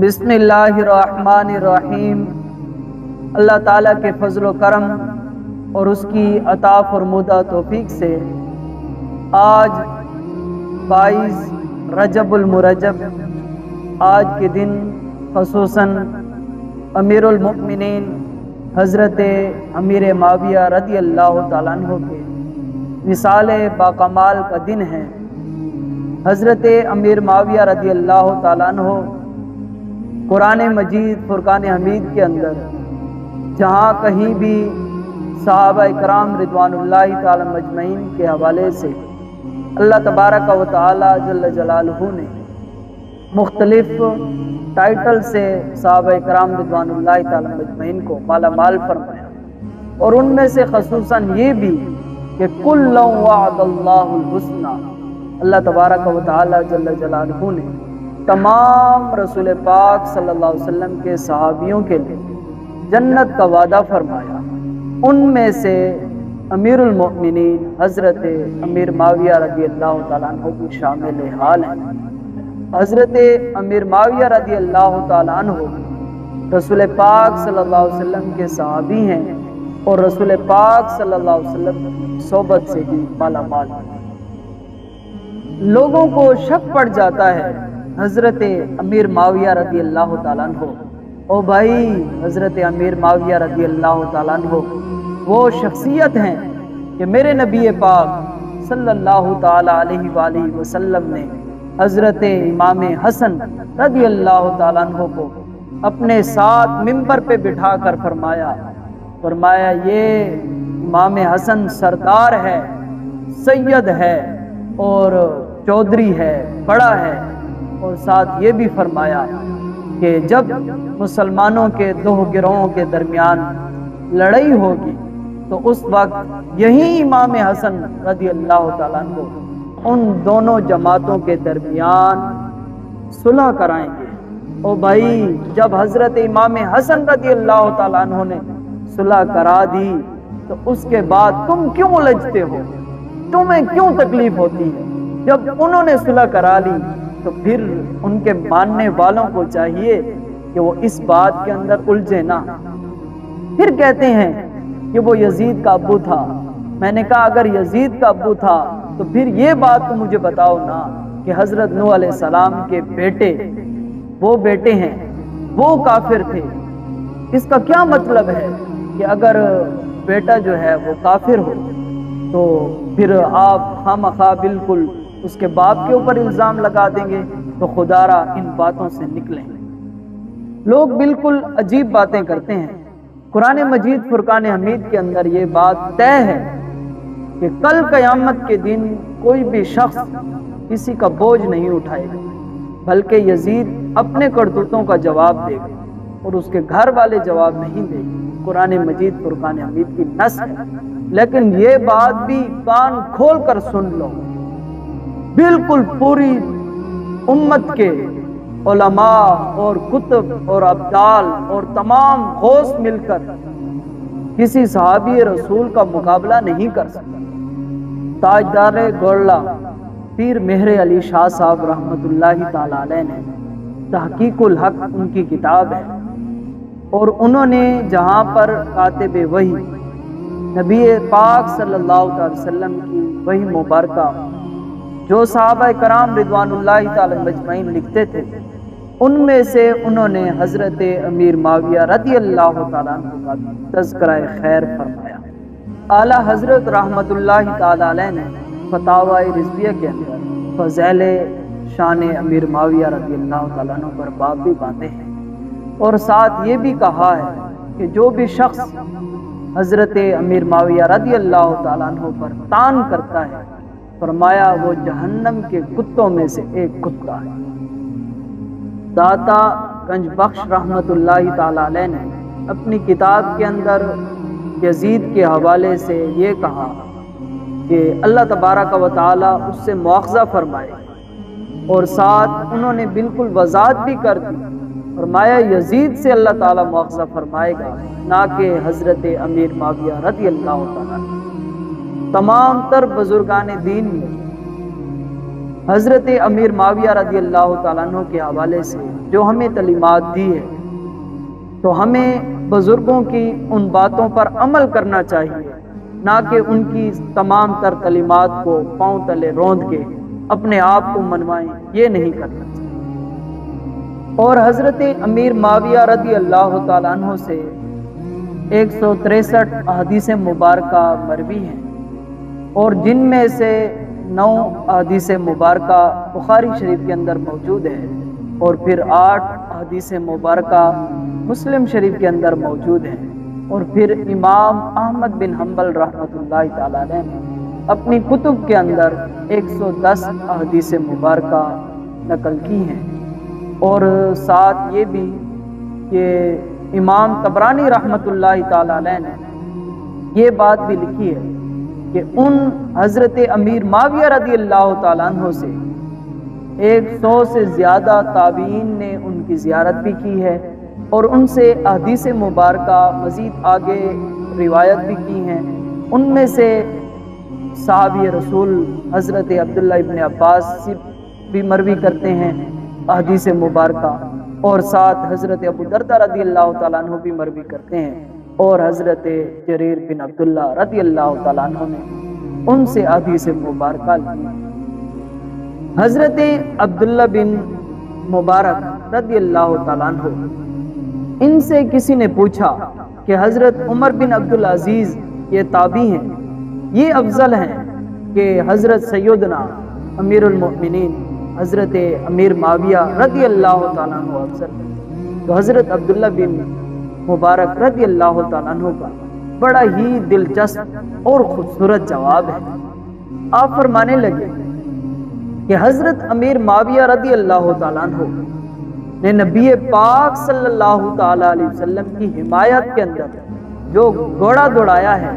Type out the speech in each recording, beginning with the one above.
بسم اللہ الرحمن الرحیم۔ اللہ تعالیٰ کے فضل و کرم اور اس کی عطا فرمودہ توفیق سے آج 22 رجب المرجب، آج کے دن خصوصاً امیر المؤمنین حضرت امیر معاویہ رضی اللہ تعالیٰ عنہ کے وصال باکمال کا دن ہے۔ حضرت امیر معاویہ رضی اللہ تعالیٰ عنہ قرآن مجید فرقان حمید کے اندر جہاں کہیں بھی صحابہ اکرام رضوان اللہ تعالی مجمعین کے حوالے سے اللہ تبارک و تعالی جل جلالہ نے مختلف ٹائٹل سے صحابہ اکرام رضوان اللہ تعالی مجمعین کو مالا مال فرمایا، اور ان میں سے خصوصاً یہ بھی کہ کل وعد اللہ الحسنى، اللہ تبارک و تعالی جل جلالہ نے تمام رسول پاک صلی اللہ علیہ وسلم کے صحابیوں کے لیے جنت کا وعدہ فرمایا۔ ان میں سے امیر المؤمنین حضرت امیر معاویہ رضی اللہ تعالیٰ عنہ بھی شامل حال ہیں۔ حضرت امیر معاویہ رضی اللہ تعالیٰ عنہ رسول پاک صلی اللہ علیہ وسلم کے صحابی ہیں اور رسول پاک صلی اللہ علیہ وسلم کی صحبت سے بھی مالا مال ہیں۔ لوگوں کو شک پڑ جاتا ہے حضرت امیر معاویہ رضی اللہ تعالیٰ عنہ، او بھائی حضرت امیر معاویہ رضی اللہ تعالیٰ عنہ وہ شخصیت ہیں کہ میرے نبی پاک صلی اللہ تعالیٰ علیہ وآلہ وسلم نے حضرت امام حسن رضی اللہ تعالیٰ عنہ کو اپنے ساتھ ممبر پہ بٹھا کر فرمایا یہ امام حسن سردار ہے، سید ہے اور چودھری ہے، بڑا ہے، اور ساتھ یہ بھی فرمایا کہ جب مسلمانوں کے دو گروہوں کے درمیان لڑائی ہوگی تو اس وقت یہی امام حسن رضی اللہ تعالیٰ عنہ ان دونوں جماعتوں کے درمیان صلح کرائیں گے۔ او بھائی جب حضرت امام حسن رضی اللہ تعالیٰ عنہ نے صلح کرا دی تو اس کے بعد تم کیوں الجھتے ہو، تمہیں کیوں تکلیف ہوتی ہے؟ جب انہوں نے صلح کرا لی تو پھر ان کے ماننے والوں کو چاہیے کہ وہ اس بات کے اندر الجھے نہ۔ پھر کہتے ہیں کہ وہ یزید کا ابو تھا۔ میں نے کہا اگر یزید کا ابو تھا تو پھر یہ بات تو مجھے بتاؤ نا کہ حضرت نوح علیہ السلام کے وہ بیٹے ہیں وہ کافر تھے۔ اس کا کیا مطلب ہے کہ اگر بیٹا جو ہے وہ کافر ہو تو پھر آپ خامخواہ بالکل اس کے باپ کے اوپر الزام لگا دیں گے؟ تو خدا را ان باتوں سے نکلیں۔ لوگ بالکل عجیب باتیں کرتے ہیں۔ قرآن مجید فرقان حمید کے اندر یہ بات طے ہے کہ کل قیامت کے دن کوئی بھی شخص کسی کا بوجھ نہیں اٹھائے گا، بلکہ یزید اپنے کرتوتوں کا جواب دے گا اور اس کے گھر والے جواب نہیں دیں گے۔ قرآن مجید فرقان حمید کی نص ہے، لیکن یہ بات بھی کان کھول کر سن لو، بالکل پوری امت کے علماء اور کتب اور ابدال اور تمام غوث مل کر کسی صحابی رسول کا مقابلہ نہیں کر سکتا۔ تاجدار گولڑا پیر مہر علی شاہ صاحب رحمۃ اللہ تعالی علیہ نے تحقیق الحق ان کی کتاب ہے، اور انہوں نے جہاں پر کاتب وحی نبی پاک صلی اللہ علیہ وسلم کی وحی مبارکہ جو صحابہ کرام رضوان اللہ تعالی مجمعین لکھتے تھے، ان میں سے انہوں نے حضرت امیر معاویہ رضی اللہ تعالیٰ عنہ کا تذکرہ خیر فرمایا۔ اعلیٰ حضرت رحمت اللہ تعالی علیہ نے فتاوی رضویہ کے اندر فضائل شان امیر معاویہ رضی اللہ تعالیٰ عنہ پر باب بھی باندھے ہیں، اور ساتھ یہ بھی کہا ہے کہ جو بھی شخص حضرت امیر معاویہ رضی اللہ تعالیٰ عنہ پر طعن کرتا ہے، فرمایا وہ جہنم کے کتوں میں سے ایک کتا ہے۔ داتا گنج بخش رحمت اللہ تعالی علیہ نے اپنی کتاب کے اندر یزید کے حوالے سے یہ کہا کہ اللہ تبارک و تعالی اس سے مواخذہ فرمائے، اور ساتھ انہوں نے بالکل وضاحت بھی کر دی، فرمایا یزید سے اللہ تعالی مواخذہ فرمائے گا، نہ کہ حضرت امیر معاویہ رضی اللہ تعالی عنہ۔ تمام تر بزرگان دین میں حضرت امیر معاویہ رضی اللہ تعالیٰ عنہ کے حوالے سے جو ہمیں تعلیمات دی ہے، تو ہمیں بزرگوں کی ان باتوں پر عمل کرنا چاہیے، نہ کہ ان کی تمام تر تعلیمات کو پاؤں تلے روند کے اپنے آپ کو منوائیں، یہ نہیں کرنا چاہیے۔ اور حضرت امیر معاویہ رضی اللہ تعالیٰ عنہ سے 163 احادیث مبارکہ مروی ہیں، اور جن میں سے 9 احادیث مبارکہ بخاری شریف کے اندر موجود ہے، اور پھر 8 احادیث مبارکہ مسلم شریف کے اندر موجود ہیں، اور پھر امام احمد بن حنبل رحمۃ اللہ تعالیٰ علیہ نے اپنی کتب کے اندر 110 احادیث مبارکہ نقل کی ہیں، اور ساتھ یہ بھی کہ امام طبرانی رحمۃ اللہ تعالیٰ علیہ نے یہ بات بھی لکھی ہے کہ ان حضرت امیر معاویہ رضی اللہ تعالیٰ عنہ سے 100 سے زیادہ تابعین نے ان کی زیارت بھی کی ہے، اور ان سے احادیث مبارکہ مزید آگے روایت بھی کی ہیں۔ ان میں سے صحابی رسول حضرت عبداللہ ابن عباس سے بھی مروی کرتے ہیں احادیث مبارکہ، اور ساتھ حضرت ابو دردہ رضی اللہ تعالیٰ عنہ بھی مروی کرتے ہیں، اور حضرت جریر بن عبداللہ رضی اللہ تعالیٰ عنہ نے ان سے احادیث مبارکہ لی۔ حضرت عبداللہ بن مبارک رضی اللہ تعالیٰ عنہ، ان سے کسی نے پوچھا کہ حضرت عمر بن عبدالعزیز یہ تابعی ہیں، یہ افضل ہیں کہ حضرت سیدنا امیر المؤمنین حضرت امیر معاویہ رضی اللہ تعالیٰ عنہ افضل ہیں؟ تو حضرت عبداللہ بن مبارک رضی اللہ تعالیٰ عنہ کا بڑا ہی دلچسپ اور خوبصورت جواب ہے۔ آپ فرمانے لگے کہ حضرت امیر معاویہ رضی اللہ تعالیٰ عنہ نے نبی پاک صلی اللہ تعالیٰ علیہ وسلم کی حمایت کے اندر جو گھوڑا دوڑایا ہے،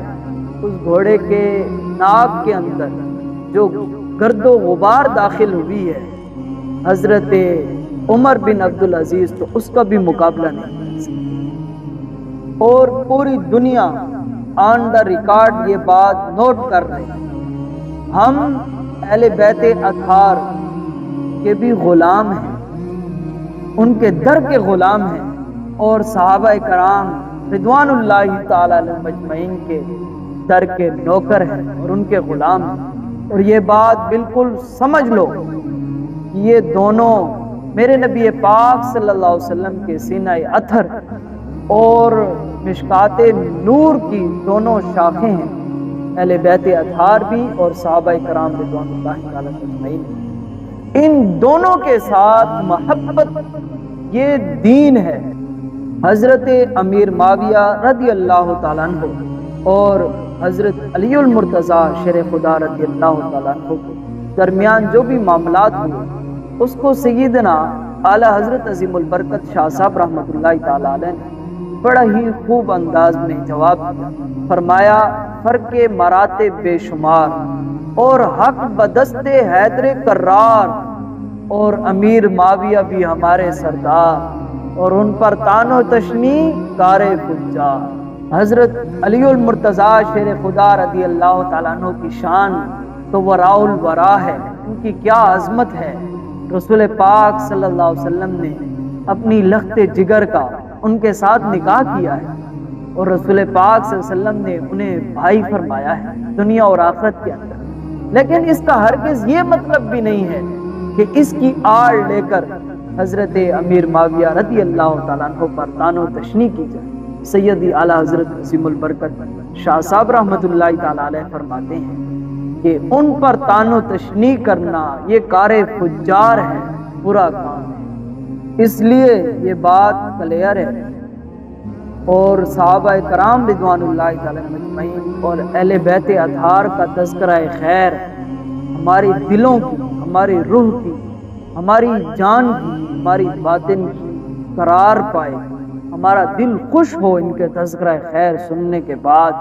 اس گھوڑے کے ناک کے اندر جو گرد و غبار داخل ہوئی ہے، حضرت عمر بن عبدالعزیز تو اس کا بھی مقابلہ نہیں کر سکتے، اور پوری دنیا آن دا ریکارڈ یہ بات نوٹ کر رہے ہیں۔ ہم اہل بیت اطہار کے بھی غلام ہیں، ان کے در کے غلام ہیں، اور صحابہ کرام رضوان اللہ تعالی علیہم اجمعین کے در کے نوکر ہیں اور ان کے غلام ہیں۔ اور یہ بات بالکل سمجھ لو کہ یہ دونوں میرے نبی پاک صلی اللہ علیہ وسلم کے سینہ اطہر اور مشکات نور کی دونوں شاخیں ہیں، اہل بیت اطہار بھی اور صحابہ کرام رضوان اللہ تعالی اجمعین۔ ان دونوں کے ساتھ محبت یہ دین ہے۔ حضرت امیر معاویہ رضی اللہ تعالیٰ عنہ اور حضرت علی المرتضیٰ شیر خدا رضی اللہ تعالیٰ عنہ کے درمیان جو بھی معاملات ہوئے، اس کو سیدنا اعلیٰ حضرت عظیم البرکت شاہ صاحب رحمۃ اللہ تعالیٰ علیہ نے بڑا ہی خوب انداز میں جواب دیا۔ فرمایا فرق مراتب بے شمار، اور حق بدست حیدر کرار، اور امیر معاویہ بھی ہمارے سردار، اور ان پر تان و تشنی کار فجار۔ حضرت علی المرتضیٰ شیر خدا رضی اللہ تعالیٰ عنہ کی شان تو وراء الورا ہے، ان کی کیا عظمت ہے۔ رسول پاک صلی اللہ علیہ وسلم نے اپنی لخت جگر کا ان کے ساتھ نکاح کیا ہے، اور رسول پاک صلی اللہ علیہ وسلم نے انہیں بھائی فرمایا ہے دنیا اور آخرت کے اندر۔ لیکن اس کا ہرگز یہ مطلب بھی نہیں ہے کہ اس کی آڑ لے کر حضرت امیر معاویہ رضی اللہ تعالیٰ عنہ پر تان و تشنی کی جائے۔ سیدی اعلیٰ حضرت عظیم البرکت شاہ صاحب رحمۃ اللہ تعالیٰ علیہ فرماتے ہیں کہ ان پر تان و تشنی کرنا یہ کار فجار ہے، برا کام ہے۔ اس لیے یہ بات کلیئر ہے، اور صحابہ کرام رضوان اللہ تعالیٰ اجمعین اور اہل بیت اطہار کا تذکرہ خیر ہمارے دلوں کی، ہماری روح کی، ہماری جان کی، ہماری باطن کی قرار پائے، ہمارا دل خوش ہو ان کے تذکرہ خیر سننے کے بعد،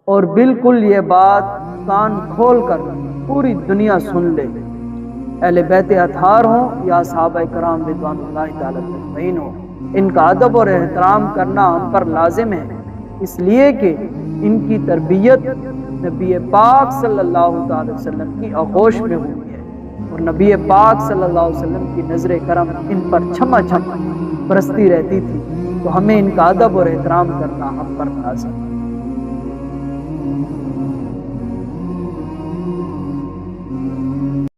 اور بالکل یہ بات کان کھول کر پوری دنیا سن لے، اہل بیت اطہار ہوں یا صحابہ کرام رضوان اللہ تعالیٰ اجمعین ہوں، ان کا ادب اور احترام کرنا ہم پر لازم ہے، اس لیے کہ ان کی تربیت نبی پاک صلی اللہ تعالی وسلم کی آغوش میں ہوئی ہے۔ اور نبی پاک صلی اللہ علیہ وسلم کی نظر کرم ان پر چھما چھم برستی رہتی تھی، تو ہمیں ان کا ادب اور احترام کرنا ہم پر لازم ہے۔